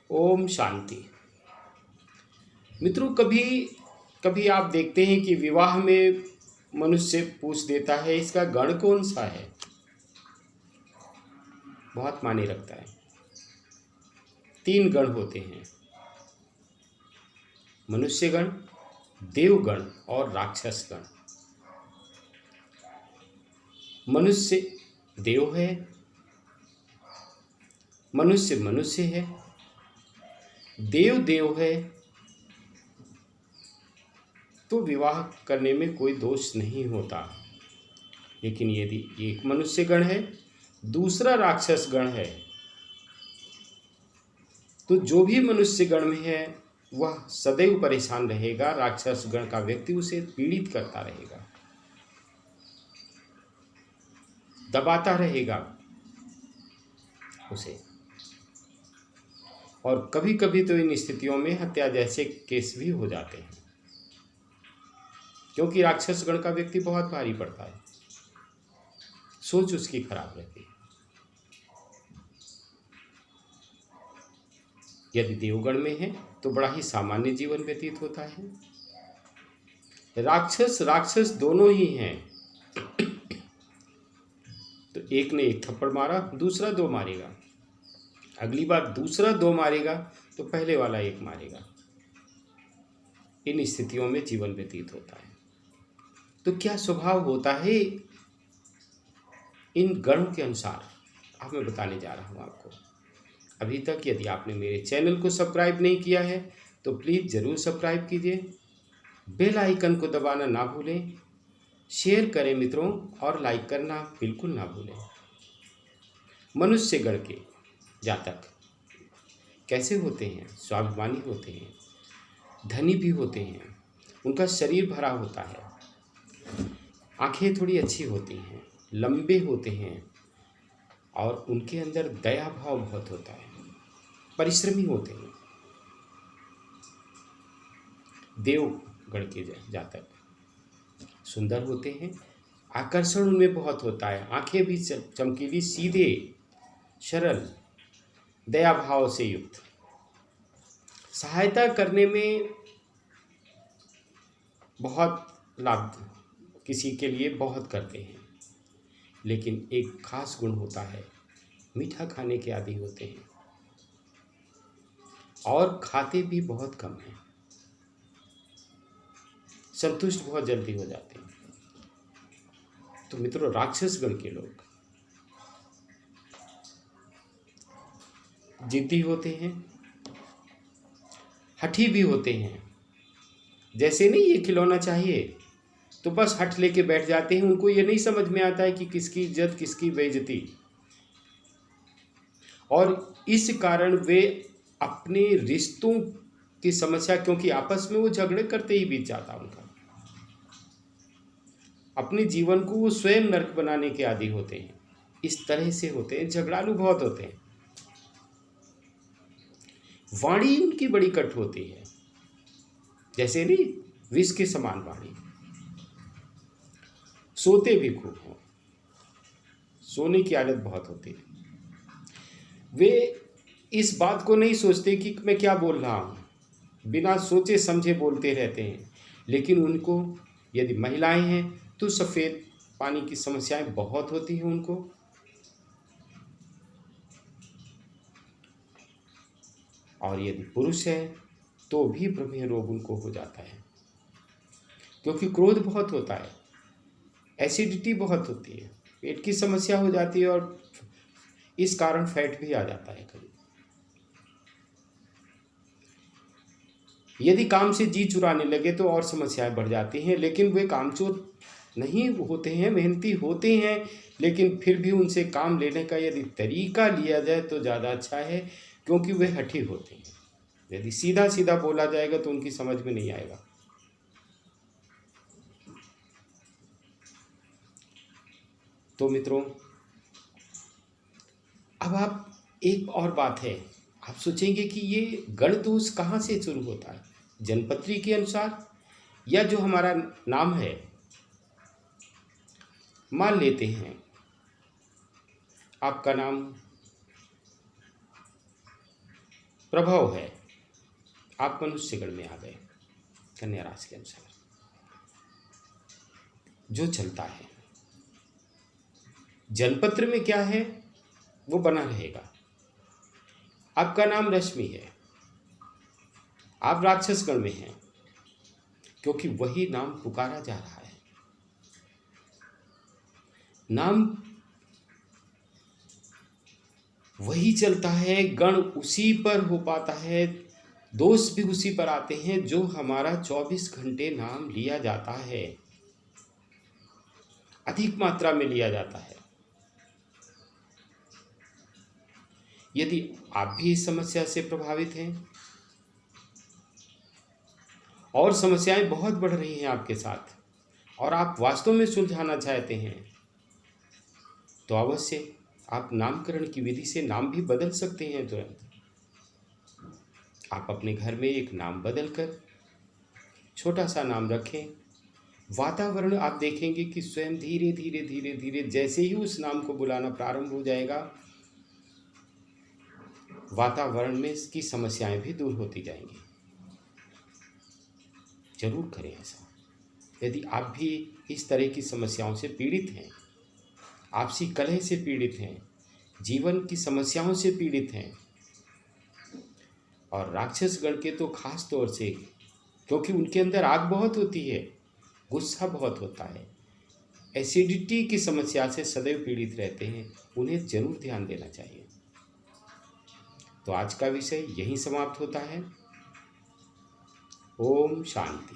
ओम शांति। मित्रों, कभी कभी आप देखते हैं कि विवाह में मनुष्य पूछ देता है इसका गण कौन सा है। बहुत मायने रखता है। तीन गण होते हैं: मनुष्य गण, देवगण और राक्षस गण। मनुष्य देव है, मनुष्य मनुष्य है, देव देव है, तो विवाह करने में कोई दोष नहीं होता। लेकिन यदि एक मनुष्य गण है, दूसरा राक्षस गण है, तो जो भी मनुष्य गण में है वह सदैव परेशान रहेगा। राक्षस गण का व्यक्ति उसे पीड़ित करता रहेगा, दबाता रहेगा उसे, और कभी कभी तो इन स्थितियों में हत्या जैसे केस भी हो जाते हैं, क्योंकि राक्षस गण का व्यक्ति बहुत भारी पड़ता है, सोच उसकी खराब रहती है। यदि देवगण में है तो बड़ा ही सामान्य जीवन व्यतीत होता है। राक्षस राक्षस दोनों ही हैं, तो एक ने एक थप्पड़ मारा, दूसरा दो मारेगा, अगली बार दूसरा दो मारेगा तो पहले वाला एक मारेगा। इन स्थितियों में जीवन व्यतीत होता है। तो क्या स्वभाव होता है इन गणों के अनुसार, अब मैं बताने जा रहा हूँ आपको। अभी तक यदि आपने मेरे चैनल को सब्सक्राइब नहीं किया है तो प्लीज़ ज़रूर सब्सक्राइब कीजिए, बेल आइकन को दबाना ना भूलें, शेयर करें मित्रों, और लाइक करना बिल्कुल ना भूलें। मनुष्य गण के जातक कैसे होते हैं? स्वाभिमानी होते हैं, धनी भी होते हैं, उनका शरीर भरा होता है, आंखें थोड़ी अच्छी होती हैं, लंबे होते हैं, और उनके अंदर दया भाव बहुत होता है, परिश्रमी होते हैं। देव गण के जातक सुंदर होते हैं, आकर्षण उनमें बहुत होता है, आंखें भी चमकीली, सीधे, सरल, दया भाव से युक्त, सहायता करने में बहुत लाभ, किसी के लिए बहुत करते हैं। लेकिन एक खास गुण होता है, मीठा खाने के आदी होते हैं और खाते भी बहुत कम हैं, संतुष्ट बहुत जल्दी हो जाते हैं। तो मित्रों, राक्षस गण के लोग जिद्दी होते हैं, हठी भी होते हैं। जैसे नहीं ये खिलौना चाहिए तो बस हठ लेके बैठ जाते हैं। उनको ये नहीं समझ में आता है कि किसकी इज्जत किसकी बेइज्जती, और इस कारण वे अपने रिश्तों की समस्या, क्योंकि आपस में वो झगड़े करते ही बीत जाता उनका, अपने जीवन को वो स्वयं नरक बनाने के आदी होते हैं। इस तरह से होते हैं, झगड़ालू बहुत होते हैं। वाणी उनकी बड़ी कट होती है, जैसे नहीं विष के समान वाणी। सोते भी खूब हों, सोने की आदत बहुत होती है। वे इस बात को नहीं सोचते कि मैं क्या बोल रहा हूँ, बिना सोचे समझे बोलते रहते हैं। लेकिन उनको यदि महिलाएं हैं तो सफ़ेद पानी की समस्याएं बहुत होती हैं उनको, और यदि पुरुष है तो भी प्रमेह रोग उनको हो जाता है, क्योंकि क्रोध बहुत होता है, एसिडिटी बहुत होती है, पेट की समस्या हो जाती है, और इस कारण फैट भी आ जाता है कभी। यदि काम से जी चुराने लगे तो और समस्याएं बढ़ जाती हैं। लेकिन वे कामचोर नहीं होते हैं, मेहनती होते हैं, लेकिन फिर भी उनसे काम लेने का यदि तरीका लिया जाए तो ज़्यादा अच्छा है, क्योंकि वे हठी होते हैं। यदि सीधा सीधा बोला जाएगा तो उनकी समझ में नहीं आएगा। तो मित्रों, अब आप एक और बात है, आप सोचेंगे कि ये गण दोष कहाँ से शुरू होता है? जनपत्री के अनुसार, या जो हमारा नाम है, मान लेते हैं आपका नाम प्रभाव है, आप मनुष्यगण में आ गए। कन्या राशि के अनुसार जो चलता है, जनपत्र में क्या है वो बना रहेगा। आपका नाम रश्मि है, आप राक्षस गण में हैं, क्योंकि वही नाम पुकारा जा रहा है। नाम वही चलता है, गण उसी पर हो पाता है, दोष भी उसी पर आते हैं जो हमारा 24 घंटे नाम लिया जाता है, अधिक मात्रा में लिया जाता है। यदि आप भी इस समस्या से प्रभावित हैं और समस्याएं बहुत बढ़ रही हैं आपके साथ और आप वास्तव में सुलझाना चाहते हैं, तो अवश्य आप नामकरण की विधि से नाम भी बदल सकते हैं तुरंत। आप अपने घर में एक नाम बदलकर छोटा सा नाम रखें। वातावरण आप देखेंगे कि स्वयं धीरे धीरे धीरे धीरे जैसे ही उस नाम को बुलाना प्रारंभ हो जाएगा, वातावरण में इसकी समस्याएं भी दूर होती जाएंगी। जरूर करें ऐसा। यदि आप भी इस तरह की समस्याओं से पीड़ित हैं, आपसी कलह से पीड़ित हैं, जीवन की समस्याओं से पीड़ित हैं, और राक्षस गण के तो खास तौर से, क्योंकि उनके अंदर आग बहुत होती है, गुस्सा बहुत होता है, एसिडिटी की समस्या से सदैव पीड़ित रहते हैं, उन्हें जरूर ध्यान देना चाहिए। तो आज का विषय यहीं समाप्त होता है। ओम शांति।